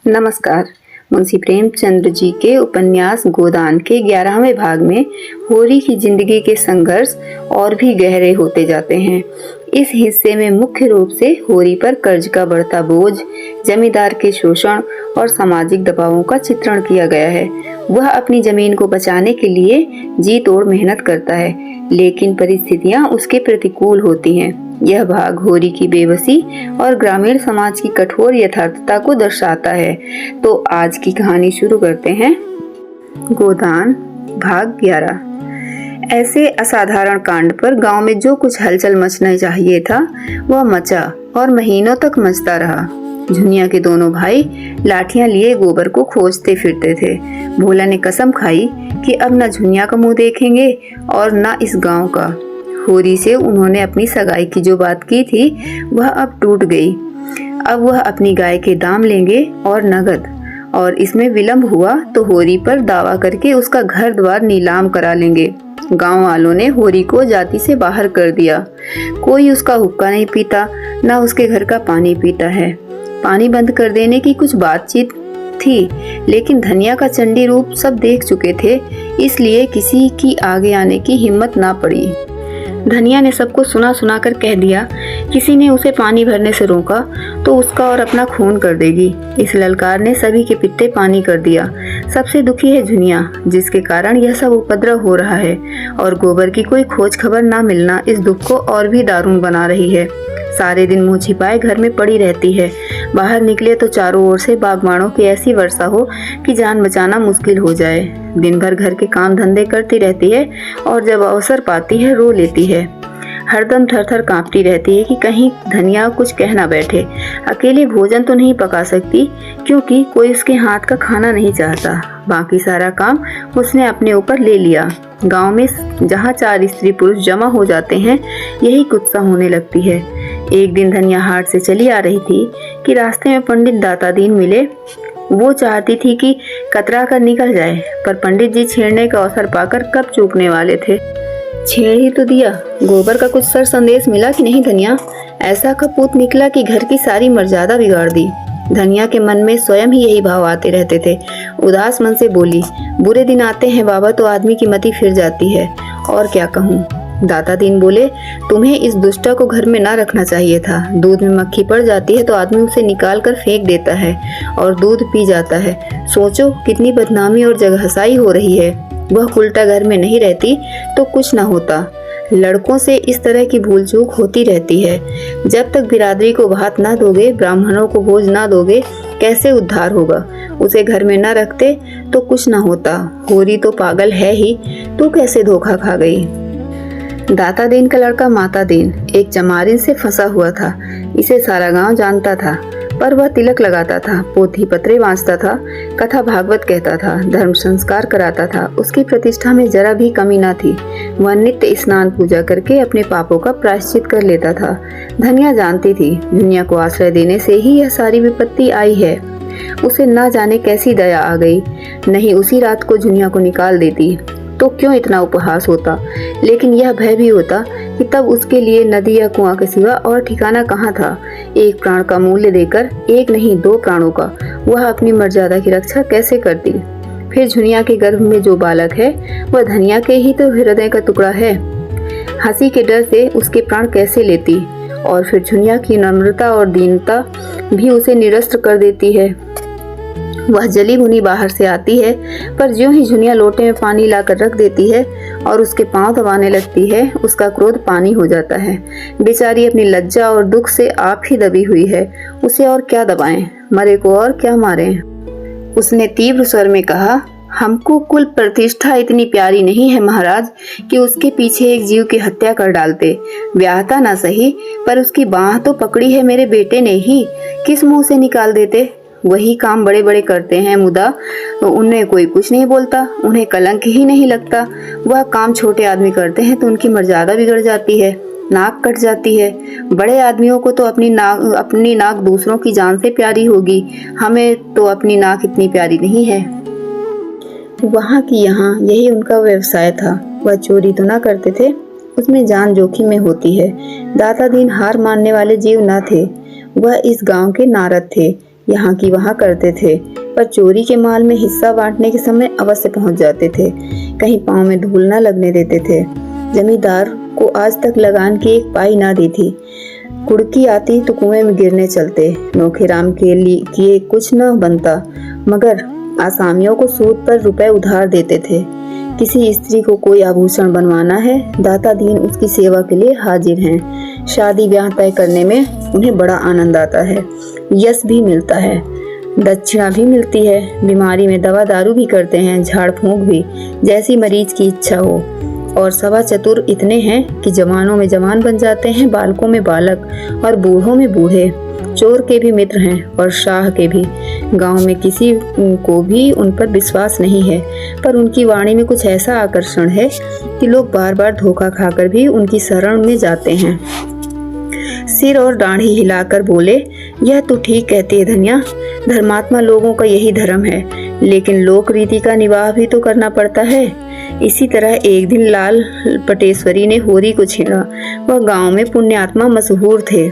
नमस्कार। मुंशी प्रेमचंद जी के उपन्यास गोदान के 11वें भाग में होरी की जिंदगी के संघर्ष और भी गहरे होते जाते हैं। इस हिस्से में मुख्य रूप से होरी पर कर्ज का बढ़ता बोझ, जमींदार के शोषण और सामाजिक दबावों का चित्रण किया गया है। वह अपनी जमीन को बचाने के लिए जी तोड़ मेहनत करता है, लेकिन परिस्थितियां उसके प्रतिकूल होती हैं। यह भाग होरी की बेबसी और ग्रामीण समाज की कठोर यथार्थता को दर्शाता है। तो आज की कहानी शुरू करते हैं। गोदान भाग 11। ऐसे असाधारण कांड पर गांव में जो कुछ हलचल मचना चाहिए था वह मचा और महीनों तक मचता रहा। झुनिया के दोनों भाई लाठियां लिए गोबर को खोजते फिरते थे। भोला ने कसम खाई कि अब न झुनिया का मुंह देखेंगे और न इस गांव का। होरी से उन्होंने अपनी सगाई की जो बात की थी वह अब टूट गई। अब वह अपनी गाय के दाम लेंगे और नगद, और इसमें विलंब हुआ तो होरी पर दावा करके उसका घर द्वार नीलाम करा लेंगे। गांव वालों ने होरी को जाति से बाहर कर दिया। कोई उसका हुक्का नहीं पीता, न उसके घर का पानी पीता है। पानी बंद कर देने की कुछ बातचीत थी, लेकिन धनिया का चंडी रूप सब देख चुके थे, इसलिए किसी की आगे आने की हिम्मत ना पड़ी। धनिया ने सबको सुना सुना कर कह दिया, किसी ने उसे पानी भरने से रोका तो उसका और अपना खून कर देगी। इस ललकार ने सभी के पित्ते पानी कर दिया। सबसे दुखी है झुनिया, जिसके कारण यह सब उपद्रव हो रहा है, और गोबर की कोई खोज खबर ना मिलना इस दुख को और भी दारुण बना रही है। सारे दिन मुंह छिपाए घर में पड़ी रहती है। बाहर निकले तो चारों ओर से बागबानों की ऐसी वर्षा हो कि जान बचाना मुश्किल हो जाए। दिन भर घर के काम धंधे करती रहती है और जब अवसर पाती है रो लेती है। हरदम थर थर कांपती रहती है कि कहीं धनिया कुछ कह ना बैठे। अकेले भोजन तो नहीं पका सकती, क्योंकि कोई उसके हाथ का खाना नहीं चाहता। बाकी सारा काम उसने अपने ऊपर ले लिया। गांव में जहाँ 4 स्त्री पुरुष जमा हो जाते हैं, यही कुत्सा होने लगती है। एक दिन धनिया हाट से चली आ रही थी कि रास्ते में पंडित दातादीन मिले। वो चाहती थी कि कतरा कर निकल जाए, पर पंडित जी छेड़ने का अवसर पाकर कब चूकने वाले थे। छेड़ ही तो दिया। गोबर का कुछ सर संदेश मिला कि नहीं धनिया? ऐसा कपूत निकला कि घर की सारी मर्यादा बिगाड़ दी। धनिया के मन में स्वयं ही यही भाव आते रहते थे। उदास मन से बोली, बुरे दिन आते हैं बाबा तो आदमी की मति फिर जाती है, और क्या कहूँ। दातादीन बोले, तुम्हें इस दुष्टा को घर में ना रखना चाहिए था। दूध में मक्खी पड़ जाती है तो आदमी उसे निकाल कर फेंक देता है और दूध पी जाता है। सोचो कितनी बदनामी और जगहसाई हो रही है। वह उल्टा घर में नहीं रहती तो कुछ ना होता। लड़कों से इस तरह की भूल चूक होती रहती है। जब तक बिरादरी को भात ना दोगे, ब्राह्मणों को भोज ना दोगे, कैसे उद्धार होगा। उसे घर में ना रखते तो कुछ ना होता। होरी तो पागल है ही, तू कैसे धोखा खा गई। दातादीन का लड़का मातादीन एक चमारिन से फंसा हुआ था। इसे सारा गांव जानता था, पर वह तिलक लगाता था, पोथी पत्रे वाँचता था, कथा भागवत कहता था, धर्म संस्कार कराता था। उसकी प्रतिष्ठा में जरा भी कमी न थी। वह नित्य स्नान पूजा करके अपने पापों का प्रायश्चित कर लेता था। धनिया जानती थी झुनिया को आश्रय देने से ही यह सारी विपत्ति आई है। उसे न जाने कैसी दया आ गई। नहीं उसी रात को झुनिया को निकाल देती तो क्यों इतना उपहास होता। लेकिन यह भय भी होता कि तब उसके लिए नदी या कुआं के सिवा और ठिकाना कहाँ था। एक प्राण का मूल्य देकर, एक नहीं 2 प्राणों का, वह अपनी मर्यादा की रक्षा कैसे करती। फिर झुनिया के गर्भ में जो बालक है वह धनिया के ही तो हृदय का टुकड़ा है। हंसी के डर से उसके प्राण कैसे लेती, और फिर झुनिया की नम्रता और दीनता भी उसे निरस्त कर देती है। वह जली भुनी बाहर से आती है, पर ज्यों ही झुनिया लोटे में पानी लाकर रख देती है और उसके पांव दबाने लगती है, उसका क्रोध पानी हो जाता है। बेचारी अपनी लज्जा और दुख से आप ही दबी हुई है। उसे और क्या दबाएं, मरे को और क्या मारें। उसने तीव्र स्वर में कहा, हमको कुल प्रतिष्ठा इतनी प्यारी नहीं है महाराज कि उसके पीछे एक जीव की हत्या कर डालते। ब्याहता ना सही, पर उसकी बाह तो पकड़ी है मेरे बेटे ने ही, किस मुंह से निकाल देते। वही काम बड़े बड़े करते हैं मुदा तो उन्हें कोई कुछ नहीं बोलता, उन्हें कलंक ही नहीं लगता। वह काम छोटे आदमी करते हैं तो उनकी मर्यादा बिगड़ जाती है, नाक कट जाती है। बड़े आदमियों को तो अपनी नाक दूसरों की जान से प्यारी होगी, हमें तो अपनी नाक इतनी प्यारी नहीं है। वहाँ की यहाँ यही उनका व्यवसाय था। वह चोरी तो ना करते थे, उसमें जान जोखिम में होती है। दातादीन हार मानने वाले जीव न थे। वह इस गांव के नारद थे। यहाँ की वहाँ करते थे, पर चोरी के माल में हिस्सा बांटने के समय अवश्य पहुँच जाते थे। कहीं पाँव में धूल न लगने देते थे। जमींदार को आज तक लगान की एक पाई ना दी थी। कुड़की आती तो कुएं में गिरने चलते। नौखेराम के लिए कुछ न बनता, मगर आसामियों को सूद पर रुपए उधार देते थे। किसी स्त्री को कोई आभूषण बनवाना है, दाता दीन उसकी सेवा के लिए हाजिर हैं। शादी ब्याह तय करने में उन्हें बड़ा आनंद आता है, यश भी मिलता है, दक्षिणा भी मिलती है। बीमारी में दवा दारू भी करते हैं, झाड़ फूंक भी, जैसी मरीज की इच्छा हो। और सवा चतुर इतने हैं कि जवानों में जवान बन जाते हैं, बालकों में बालक और बूढ़ों में बूढ़े। चोर के भी मित्र हैं और शाह के भी। गांव में किसी को भी उन पर विश्वास नहीं है, पर उनकी वाणी में कुछ ऐसा आकर्षण है कि लोग बार बार धोखा खाकर भी उनकी शरण में जाते हैं। सिर और दाढ़ी हिलाकर बोले, यह तो ठीक कहती है धनिया, धर्मात्मा लोगों का यही धर्म है, लेकिन लोक रीति का निवाह भी तो करना पड़ता है। इसी तरह एक दिन लाल पटेश्वरी ने होरी को छेड़ा। वह गांव में पुण्यात्मा मशहूर थे।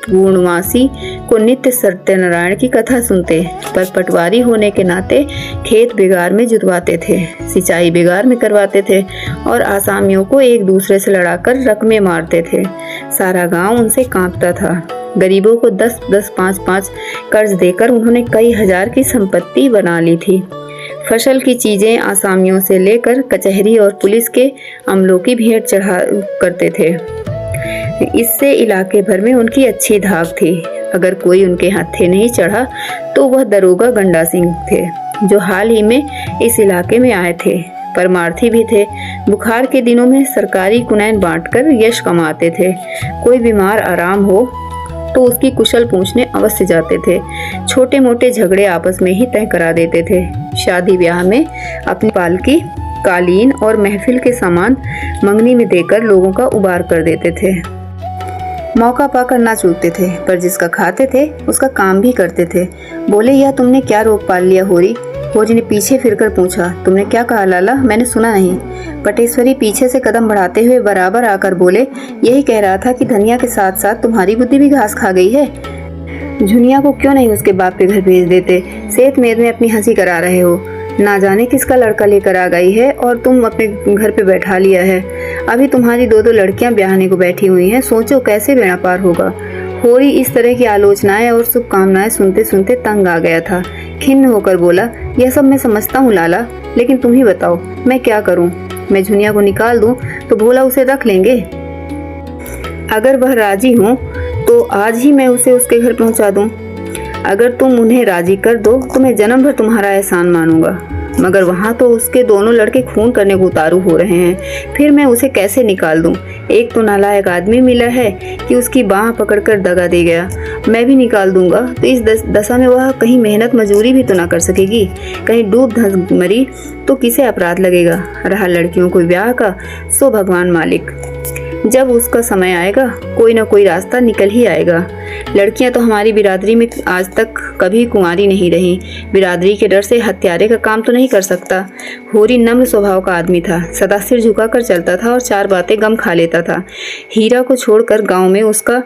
पूर्णमासी को नित्य सत्यनारायण की कथा सुनते, पर पटवारी होने के नाते खेत बिगार में जुतवाते थे, सिंचाई बिगार में करवाते थे और आसामियों को एक दूसरे से लड़ाकर रकमे मारते थे। सारा गांव उनसे कांपता था। गरीबों को 10-10, 5-5 कर्ज देकर उन्होंने कई हजार की संपत्ति बना ली थी। फसल की चीजें आसामियों से लेकर कचहरी और पुलिस के अमलों की भेंट चढ़ा करते थे। इससे इलाके भर में उनकी अच्छी धाक थी। अगर कोई उनके हाथे नहीं चढ़ा तो वह दरोगा गंडा सिंह थे, जो हाल ही में इस इलाके में आए थे। परमार्थी भी थे। बुखार के दिनों में सरकारी कुनैन बांटकर यश कमाते थे। कोई बीमार आराम हो तो उसकी कुशल पूछने अवश्य जाते थे। छोटे मोटे झगड़े आपस में ही तय करा देते थे। शादी ब्याह में अपनी पालकी, कालीन और महफिल के सामान मंगनी में देकर लोगों का उबार कर देते थे। मौका पाकर ना चूकते थे, पर जिसका खाते थे उसका काम भी करते थे। बोले, यह तुमने क्या रोग पाल लिया होरी? होरी ने पीछे फिरकर पूछा, तुमने क्या कहा लाला? मैंने सुना नहीं। पटेश्वरी पीछे से कदम बढ़ाते हुए बराबर आकर बोले, यही कह रहा था कि धनिया के साथ साथ तुम्हारी बुद्धि भी घास खा गई है। झुनिया को क्यों नहीं उसके बाप के घर भेज देते? सेठ मेद में अपनी हंसी करा रहे हो। ना जाने किसका लड़का लेकर आ गई है और तुम अपने घर पे बैठा लिया है। अभी तुम्हारी 2-2 लड़कियां ब्याहने को बैठी हुई हैं। सोचो कैसे बेड़ा पार होगा। होरी इस तरह की आलोचनाएं और शुभकामनाएं सुनते सुनते तंग आ गया था। खिन्न होकर बोला, यह सब मैं समझता हूँ लाला, लेकिन तुम ही बताओ मैं क्या करूँ? मैं झुनिया को निकाल दूँ तो भोला उसे रख लेंगे। अगर वह राजी हो तो आज ही मैं उसे उसके घर पहुँचा दूँ। अगर तुम उन्हें राजी कर दो तो मैं जन्म भर तुम्हारा एहसान मानूंगा, मगर वहाँ तो उसके दोनों लड़के खून करने को उतारू हो रहे हैं। फिर मैं उसे कैसे निकाल दूँ? एक तो नालायक आदमी मिला है कि उसकी बाह पकड़कर दगा दे गया। मैं भी निकाल दूंगा तो इस दशा में वह कहीं मेहनत मजूरी भी तो ना कर सकेगी। कहीं डूब धंस मरी तो किसे अपराध लगेगा? रहा लड़कियों को ब्याह का, सो भगवान मालिक। जब उसका समय आएगा कोई ना कोई रास्ता निकल ही आएगा। लड़कियां तो हमारी बिरादरी में आज तक कभी कुंवारी नहीं रही। बिरादरी के डर से हत्यारे का काम तो नहीं कर सकता। होरी नम्र स्वभाव का आदमी था, सदा सिर झुकाकर चलता था और 4 बातें गम खा लेता था। हीरा को छोड़कर गांव में उसका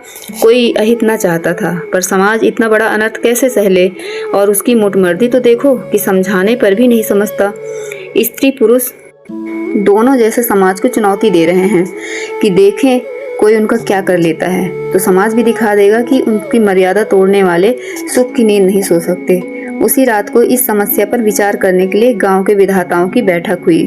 कोई अहित न चाहता था, पर समाज इतना बड़ा अनर्थ कैसे सह ले? और उसकी मुटमर्दी तो देखो कि समझाने पर भी नहीं समझता। स्त्री पुरुष दोनों जैसे समाज को चुनौती दे रहे हैं कि देखें कोई उनका क्या कर लेता है, तो समाज भी दिखा देगा कि उनकी मर्यादा तोड़ने वाले सुख की नींद नहीं सो सकते। उसी रात को इस समस्या पर विचार करने के लिए गांव के विधाताओं की बैठक हुई।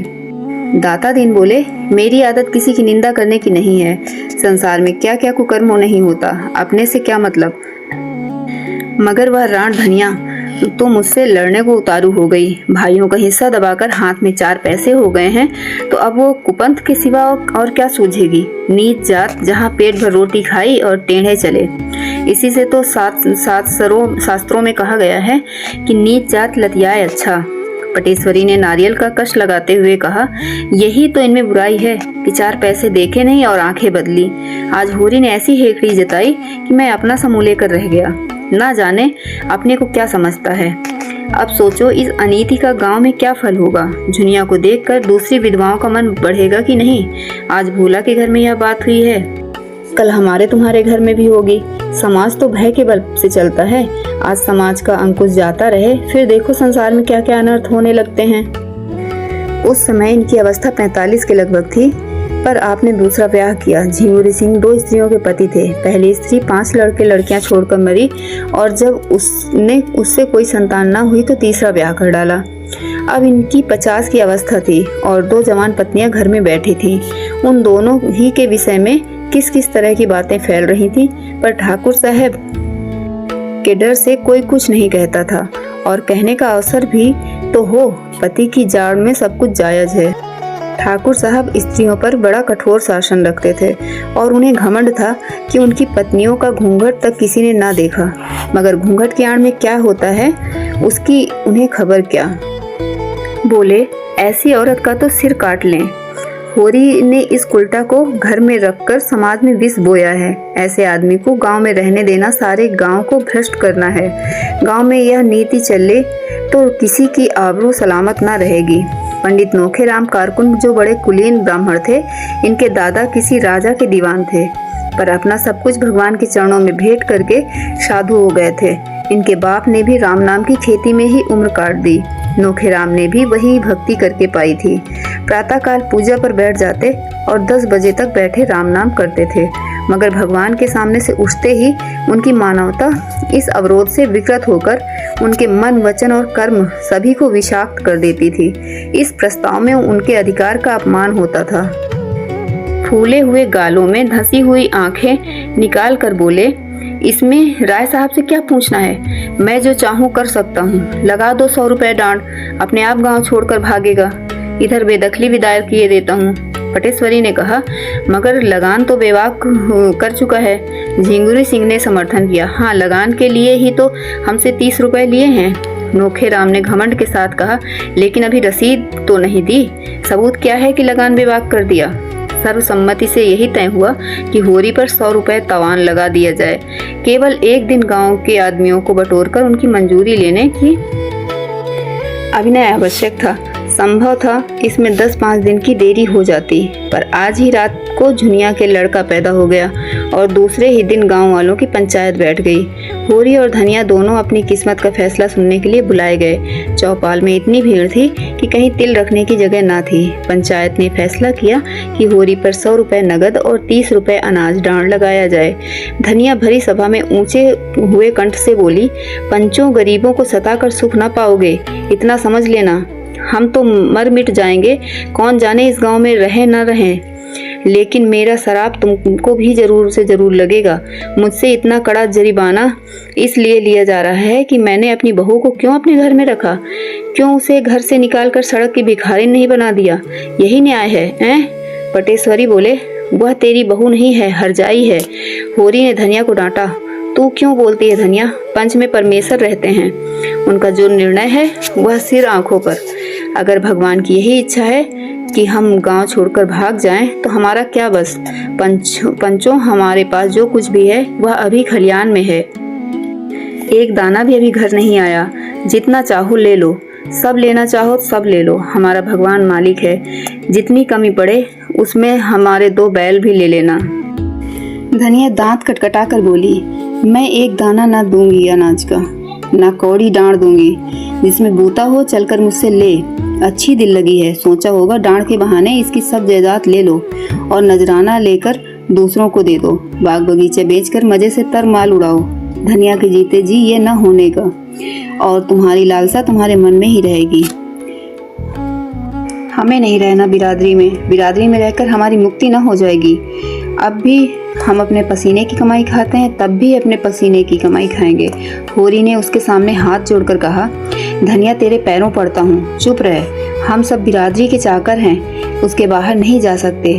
दाता दीन बोले, मेरी आदत किसी की निंदा करने की नहीं है। संसार में क्या क्या कुकर्म नहीं होता, अपने से क्या मतलब। मगर वह राण धनिया तो मुझसे लड़ने को उतारू हो गई। भाइयों का हिस्सा दबाकर हाथ में 4 पैसे हो गए हैं, तो अब वो कुपंथ के सिवा और क्या सूझेगी। नीच जात जहाँ पेट भर रोटी खाई और टेढ़े चले। इसी से तो शास्त्रों में कहा गया है कि नीच जात लतियाए अच्छा। पटेश्वरी ने नारियल का कश लगाते हुए कहा, यही तो इनमें बुराई है कि 4 पैसे देखे नहीं और आंखें बदली। आज होरी ने ऐसी हेकड़ी जताई कि मैं अपना समूह लेकर रह गया। ना जाने अपने को क्या समझता है। अब सोचो इस अनीति का गांव में क्या फल होगा। झुनिया को देखकर दूसरी विधवाओं का मन बढ़ेगा कि नहीं? आज भोला के घर में यह बात हुई है। कल हमारे तुम्हारे घर में भी होगी। समाज तो भय के बल से चलता है। आज समाज का अंकुश जाता रहे, फिर देखो संसार में क्या क्या अनर्थ होने लगते हैं। उस समय इनकी अवस्था 45 के लगभग थी, पर आपने दूसरा ब्याह किया। झिंगुरी सिंह 2 स्त्रियों के पति थे। पहली स्त्री 5 लड़के लड़कियां छोड़कर मरी, और जब उससे कोई संतान न हुई तो तीसरा ब्याह कर डाला। अब इनकी 50 की अवस्था थी और 2 जवान पत्नियां घर में बैठी थीं। उन दोनों ही के विषय में किस किस तरह की बातें फैल रही थीं, पर ठाकुर साहब के डर से कोई कुछ नहीं कहता था, और कहने का अवसर भी तो हो, पति की जाड़ में सब कुछ जायज है। ठाकुर साहब स्त्रियों पर बड़ा कठोर शासन रखते थे और उन्हें घमंड था कि उनकी पत्नियों का घूंघट तक किसी ने ना देखा, मगर घूंघट की आड़ में क्या होता है उसकी उन्हें खबर क्या। बोले, ऐसी औरत का तो सिर काट लें। होरी ने इस उल्टा को घर में रखकर समाज में विष बोया है। ऐसे आदमी को गांव में रहने देना सारे गांव को भ्रष्ट करना है। गांव में यह नीति चले तो किसी की आबरू सलामत ना रहेगी। पंडित नोखेराम कारकुन जो बड़े कुलीन ब्राह्मण थे, इनके दादा किसी राजा के दीवान थे, पर अपना सब कुछ भगवान के चरणों में भेंट करके साधु हो गए थे। इनके बाप ने भी राम नाम की खेती में ही उम्र काट दी। नोखेराम ने भी वही भक्ति करके पाई थी। प्रातःकाल पूजा पर बैठ जाते और 10 बजे तक बैठे राम नाम करते थे, मगर भगवान के सामने से उठते ही उनकी मानवता इस अवरोध से विकृत होकर उनके मन, वचन और कर्म सभी को विषाक्त कर देती थी। इस प्रस्ताव में उनके अधिकार का अपमान होता था। फूले हुए गालों में धंसी हुई आंखें निकाल कर बोले, इसमें राय साहब से क्या पूछना है, मैं जो चाहूँ कर सकता हूँ। लगा दो 100 रुपए डांड, अपने आप गांव छोड़कर भागेगा। इधर बेदखली भी दायर किए देता हूँ। पटेश्वरी ने कहा, मगर लगान तो बेवाक कर चुका है। झिंगुरी सिंह ने समर्थन किया, हाँ, लगान के लिए ही तो हमसे 30 रुपए लिए हैं। नोखेराम ने घमंड के साथ कहा, लेकिन अभी रसीद तो नहीं दी, सबूत क्या है कि लगान बेवाक कर दिया। सर्वसम्मति से यही तय हुआ कि होरी पर 100 रुपए तवान लगा दिया जाए। केवल एक दिन गांव के आदमियों को बटोरकर उनकी मंजूरी लेने की अभिनय आवश्यक था। संभव था इसमें 10-5 दिन की देरी हो जाती, पर आज ही रात को झुनिया के लड़का पैदा हो गया और दूसरे ही दिन गांव वालों की पंचायत बैठ गई। होरी और धनिया दोनों अपनी किस्मत का फैसला सुनने के लिए बुलाए गए। चौपाल में इतनी भीड़ थी कि कहीं तिल रखने की जगह ना थी। पंचायत ने फैसला किया कि होरी पर 100 रुपए नगद और 30 रुपए अनाज डांड लगाया जाए। धनिया भरी सभा में ऊंचे हुए कंठ से बोली, पंचों, गरीबों को सताकर सुख ना पाओगे, इतना समझ लेना। हम तो मर मिट जाएंगे, कौन जाने इस गांव में रहे न रहे, लेकिन मेरा शराब तुमको भी जरूर से जरूर लगेगा। मुझसे इतना कड़ा जरिमाना इसलिए लिया जा रहा है कि मैंने अपनी बहू को क्यों अपने घर में रखा, क्यों उसे घर से निकालकर सड़क की भिखारी नहीं बना दिया। यही न्याय है, हैं? पटेश्वरी बोले, वह तेरी बहू नहीं है, हरजाई है। होरी ने धनिया को डांटा, तू क्यों बोलती है धनिया, पंच में परमेश्वर रहते हैं, उनका जो निर्णय है वह सिर आंखों पर। अगर भगवान की यही इच्छा है कि हम गांव छोड़कर भाग जाएं, तो हमारा क्या बस। पंचों, हमारे पास जो कुछ भी है वह अभी खलियान में है, एक दाना भी अभी घर नहीं आया। जितना चाहो ले लो, सब लेना चाहो सब ले लो, हमारा भगवान मालिक है। जितनी कमी पड़े उसमें हमारे 2 बैल भी ले लेना। धनिया दांत खटखटा कर बोली, मैं एक दाना ना दूंगी अनाज का, ना कौड़ी डांड दूंगी। जिसमें बूता हो चलकर मुझसे ले। अच्छी दिल लगी है, सोचा होगा डांड के बहाने इसकी सब जायदाद ले लो और नजराना लेकर दूसरों को दे दो। बाग बगीचे बेचकर मजे से तर माल उड़ाओ। धनिया के जीते जी ये न होने का, और तुम्हारी लालसा तुम्हारे मन में ही रहेगी। हमें नहीं रहना बिरादरी में रहकर हमारी मुक्ति न हो जाएगी। अब भी हम अपने पसीने की कमाई खाते हैं, तब भी अपने पसीने की कमाई खाएंगे। होरी ने उसके सामने हाथ जोड़कर कहा, धनिया तेरे पैरों पड़ता हूँ, चुप रह। हम सब बिरादरी के चाकर हैं, उसके बाहर नहीं जा सकते।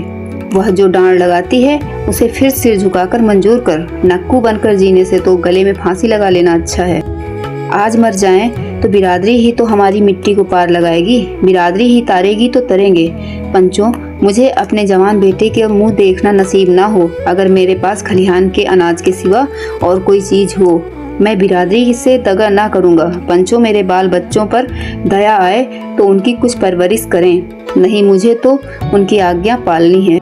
वह जो डांड लगाती है उसे फिर सिर झुकाकर मंजूर कर। नक्कू बनकर जीने से तो गले में फांसी लगा लेना अच्छा है। आज मर जाएं तो बिरादरी ही तो हमारी मिट्टी को पार लगाएगी, बिरादरी ही तारेगी तो तरेंगे। पंचों, मुझे अपने जवान बेटे के मुंह देखना नसीब ना हो। अगर मेरे पास खलिहान के अनाज के सिवा और कोई चीज हो, मैं बिरादरी से दगा ना करूंगा। पंचों, मेरे बाल बच्चों पर दया आए तो उनकी कुछ परवरिश करें, नहीं मुझे तो उनकी आज्ञा पालनी है।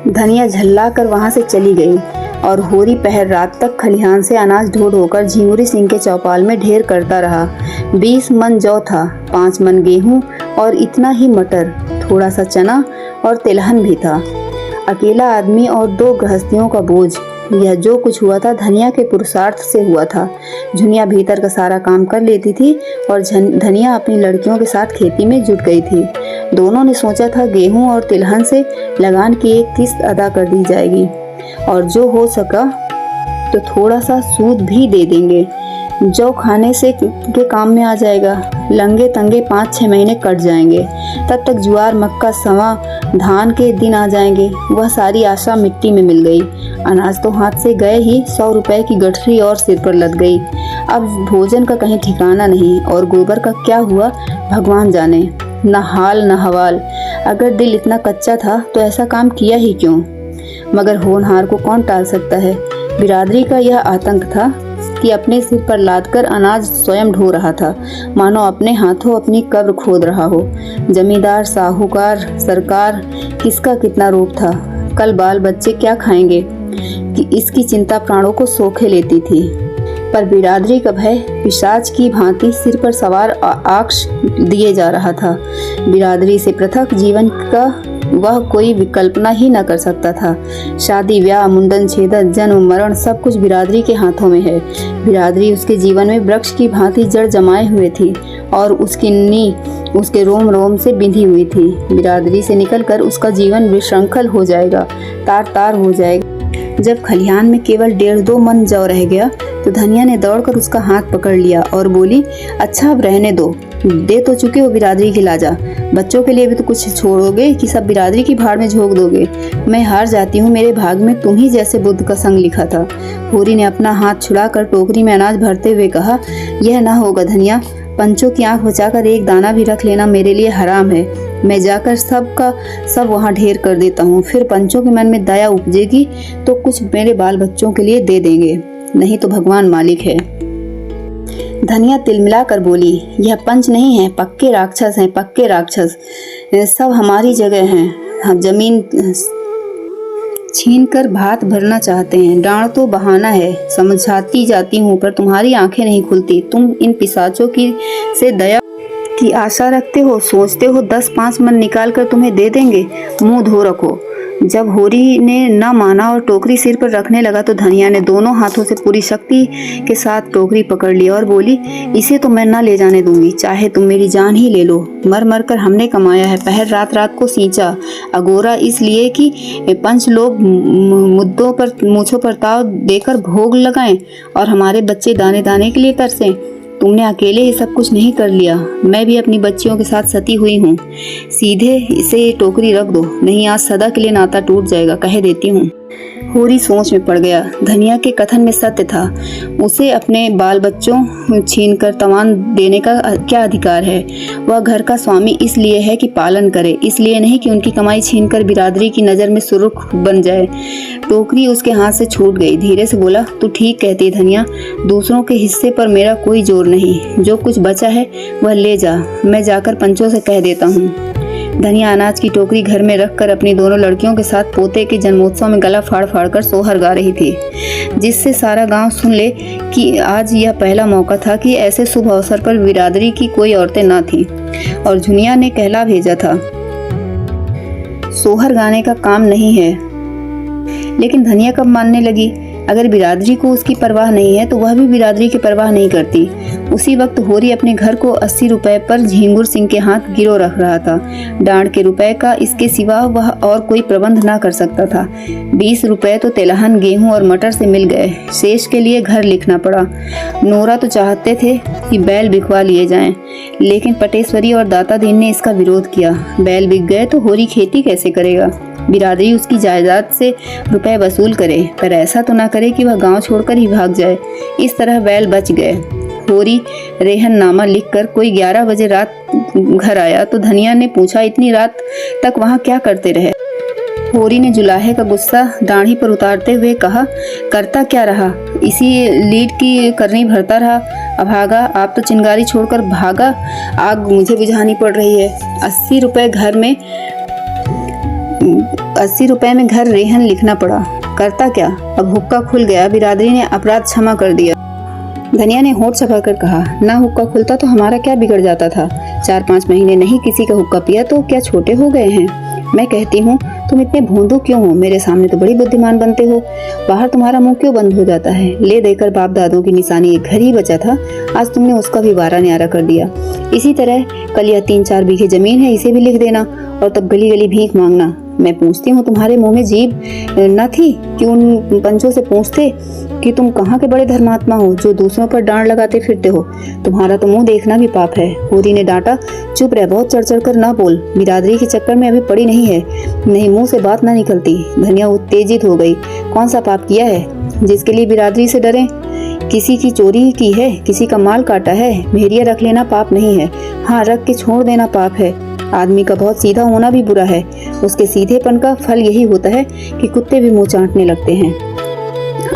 धनिया झल्ला कर वहाँ से चली गई और होरी पहर रात तक खलिहान से अनाज ढो ढोकर झिंगुरी सिंह के चौपाल में ढेर करता रहा। 20 मन जौ था, 5 मन गेहूं और इतना ही मटर, थोड़ा सा चना और तिलहन भी था। अकेला आदमी और 2 गृहस्थियों का बोझ। यह जो कुछ हुआ था धनिया के पुरुषार्थ से हुआ था। झुनिया भीतर का सारा काम कर लेती थी और धनिया अपनी लड़कियों के साथ खेती में जुट गई थी। दोनों ने सोचा था गेहूं और तिलहन से लगान की एक किस्त अदा कर दी जाएगी और जो हो सका तो थोड़ा सा सूद भी दे देंगे। जौ खाने से के काम में आ जाएगा। लंगे तंगे 5-6 महीने कट जाएंगे। तब तक ज्वार, मक्का, सवा, धान के दिन आ जाएंगे। वह सारी आशा मिट्टी में मिल गई। अनाज तो हाथ से गए ही, 100 रुपए की गठरी और सिर पर लद गई। अब भोजन का कहीं ठिकाना नहीं और गोबर का क्या हुआ भगवान जाने। न हाल न हवाल। अगर दिल इतना कच्चा था तो ऐसा काम किया ही क्यों? मगर होनहार को कौन टाल सकता है। बिरादरी का यह आतंक था कि अपने सिर पर लादकर अनाज स्वयं ढो रहा था, मानो अपने हाथों अपनी कब्र खोद रहा हो। जमींदार, साहूकार, सरकार, किसका कितना रूप था। कल बाल बच्चे क्या खाएंगे कि इसकी चिंता प्राणों को सोखे लेती थी। पर बिरादरी का भय पिशाच की भांति सिर पर सवार आक्ष दिए जा रहा था। बिरादरी से पृथक जीवन का वह कोई विकल्पना ही न कर सकता था। शादी, ब्याह, मुंडन, छेदन, जन्म, मरण सब कुछ बिरादरी के हाथों में है। बिरादरी उसके जीवन में वृक्ष की भांति जड़ जमाए हुए थी और उसकी नींव उसके रोम रोम से बिंधी हुई थी। बिरादरी से निकलकर उसका जीवन विशृंखल हो जाएगा, तार तार हो जाएगा। जब खलिहान में केवल 1.5-2 मन जौ रह गया तो धनिया ने दौड़कर उसका हाथ पकड़ लिया और बोली, अच्छा अब रहने दो, दे तो चुके हो बिरादरी की लाजा। बच्चों के लिए भी तो कुछ छोड़ोगे कि सब बिरादरी की भाड़ में झोंक दोगे? मैं हार जाती हूँ, मेरे भाग में तुम ही जैसे बुद्ध का संग लिखा था। होरी ने अपना हाथ छुड़ाकर टोकरी में अनाज भरते हुए कहा, यह ना होगा धनिया। पंचों की आंख बचाकर एक दाना भी रख लेना मेरे लिए हराम है। मैं जाकर सब का सब वहाँ ढेर कर देता हूँ, फिर पंचों के मन में दया उपजेगी तो कुछ मेरे बाल बच्चों के लिए दे देंगे, नहीं तो भगवान मालिक है। धनिया तिलमिला कर बोली, यह पंच नहीं है, पक्के राक्षस हैं, पक्के राक्षस। सब हमारी जगह हैं। हम जमीन छीन कर भात भरना चाहते हैं। डांड तो बहाना है, समझाती जाती हूँ पर तुम्हारी आंखें नहीं खुलती। तुम इन पिशाचों की से दया की आशा रखते हो, सोचते हो 10-5 मन निकाल कर तुम्हें दे देंगे। मुंह धो रखो। जब होरी ने न माना और टोकरी सिर पर रखने लगा तो धनिया ने दोनों हाथों से पूरी शक्ति के साथ टोकरी पकड़ ली और बोली, इसे तो मैं न ले जाने दूंगी, चाहे तुम मेरी जान ही ले लो। मर मर कर हमने कमाया है, पहर रात रात को सींचा। अगोरा इसलिए कि पंच लोग मुद्दों पर मूछों पर ताव देकर भोग लगाएं और हमारे बच्चे दाने दाने के लिए तरसें। तुमने अकेले ही सब कुछ नहीं कर लिया, मैं भी अपनी बच्चियों के साथ सती हुई हूँ। सीधे इसे टोकरी रख दो, नहीं आज सदा के लिए नाता टूट जाएगा, कह देती हूँ। होरी सोच में पड़ गया। धनिया के कथन में सत्य था। उसे अपने बाल बच्चों छीनकर तवान देने का क्या अधिकार है? वह घर का स्वामी इसलिए है कि पालन करे, इसलिए नहीं कि उनकी कमाई छीनकर बिरादरी की नज़र में सुर्ख बन जाए। टोकरी उसके हाथ से छूट गई। धीरे से बोला, तू ठीक कहती धनिया, दूसरों के हिस्से पर मेरा कोई जोर नहीं। जो कुछ बचा है वह ले जा, मैं जाकर पंचों से कह देता हूँ। धनिया अनाज की टोकरी घर में रखकर अपनी दोनों लड़कियों के साथ पोते के जन्मोत्सव में गला फाड़ फाड़ कर सोहर गा रही थी, जिससे सारा गांव सुन ले कि आज यह पहला मौका था कि ऐसे शुभ अवसर पर बिरादरी की कोई औरतें ना थीं। और झुनिया ने कहला भेजा था, सोहर गाने का काम नहीं है। लेकिन धनिया कब मानने लगी? अगर बिरादरी को उसकी परवाह नहीं है तो वह भी बिरादरी की परवाह नहीं करती। उसी वक्त होरी अपने घर को 80 रुपए पर झिंगुर सिंह के हाथ गिरो रख रहा था। डांड के रुपए का इसके सिवा वह और कोई प्रबंध ना कर सकता था। 20 रुपए तो तिलहन, गेहूं और मटर से मिल गए। शेष के लिए घर लिखना पड़ा। नोरा तो चाहते थे कि बैल बिकवा लिए जाएं, लेकिन पटेश्वरी और दाता दीन ने इसका विरोध किया। बैल बिक गए तो होरी खेती कैसे करेगा? बिरादरी उसकी जायदाद से रुपए वसूल करे, पर ऐसा तो ना करे कि वह गांव छोड़कर ही भाग जाए। इस तरह बैल बच गए। होरी रेहननामा लिखकर कोई 11 बजे रात घर आया तो धनिया ने पूछा, इतनी रात तक वहां क्या करते रहे? होरी ने जुलाहे का गुस्सा दाढ़ी पर उतारते हुए कहा, करता क्या रहा, इसी लीड की करनी भरता रहा। अभागा, आप तो चिंगारी छोड़कर भागा, आग मुझे बुझानी पड़ रही है। 80 रुपए घर में 80 रुपए में घर रेहन लिखना पड़ा। करता क्या, अब हुक्का खुल गया, बिरादरी ने अपराध क्षमा कर दिया। धनिया ने होठ छपाकर कहा, ना हुक्का खुलता तो हमारा क्या बिगड़ जाता था। 4-5 महीने नहीं किसी का हुक्का पिया तो क्या छोटे हो गए हैं। मैं कहती हूँ तुम इतने भोंदू क्यों हो, मेरे सामने तो बड़ी बुद्धिमान बनते हो, बाहर तुम्हारा मुंह क्यों बंद हो जाता है। ले देकर बाप दादों की निशानी एक घर ही बचा था, आज तुमने उसका भी वारा न्यारा कर दिया। इसी तरह कल यह 3-4 बीघे जमीन है, इसे भी लिख देना और तब गली गली भीख मांगना। मैं पूछती हूँ तुम्हारे मुंह में जीभ न थी कि उन पंचों से पूछते कि तुम कहाँ के बड़े धर्मात्मा हो जो दूसरों पर डांड लगाते फिरते हो। तुम्हारा तो मुंह देखना भी पाप है। होरी ने डांटा, चुप रह, बहुत चढ़ कर ना बोल, बिरादरी के चक्कर में अभी पड़ी नहीं है, नहीं मुंह से बात ना निकलती। धनिया उत्तेजित हो गई। कौन सा पाप किया है जिसके लिए बिरादरी से डरे। किसी की चोरी की है, किसी का माल काटा है, भेड़िया रख लेना पाप नहीं है, हाँ रख के छोड़ देना पाप है। आदमी का बहुत सीधा होना भी बुरा है, उसके सीधेपन का फल यही होता है कि कुत्ते भी मुंह चाटने लगते हैं।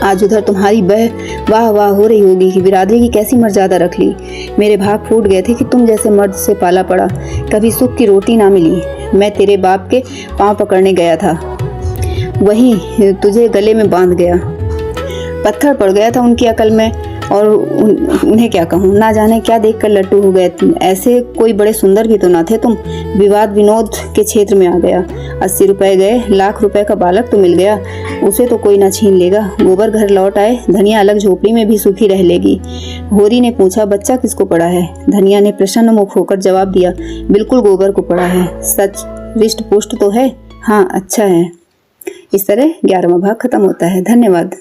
आज उधर तुम्हारी वाह वाह हो रही होगी कि बिरादरी की कैसी मर्यादा रख ली। मेरे भाग फूट गए थे कि तुम जैसे मर्द से पाला पड़ा, कभी सुख की रोटी ना मिली। मैं तेरे बाप के पांव पकड़ने गया था, वहीं तुझे गले में बांध गया, पत्थर पड़ गया था उनकी अकल में, और उन्हें क्या कहूँ, ना जाने क्या देखकर लट्टू हो गए। ऐसे कोई बड़े सुंदर भी तो ना थे तुम। विवाद विनोद के क्षेत्र में आ गया। 80 रुपए गए, लाख रुपए का बालक तो मिल गया, उसे तो कोई ना छीन लेगा। गोबर घर लौट आए, धनिया अलग झोपड़ी में भी सुखी रह लेगी। होरी ने पूछा, बच्चा किसको पड़ा है। धनिया ने प्रसन्न मुख होकर जवाब दिया, बिल्कुल गोबर को पड़ा है। सच रिष्ट पुष्ट तो है, हाँ अच्छा है। इस तरह 11वां भाग खत्म होता है। धन्यवाद।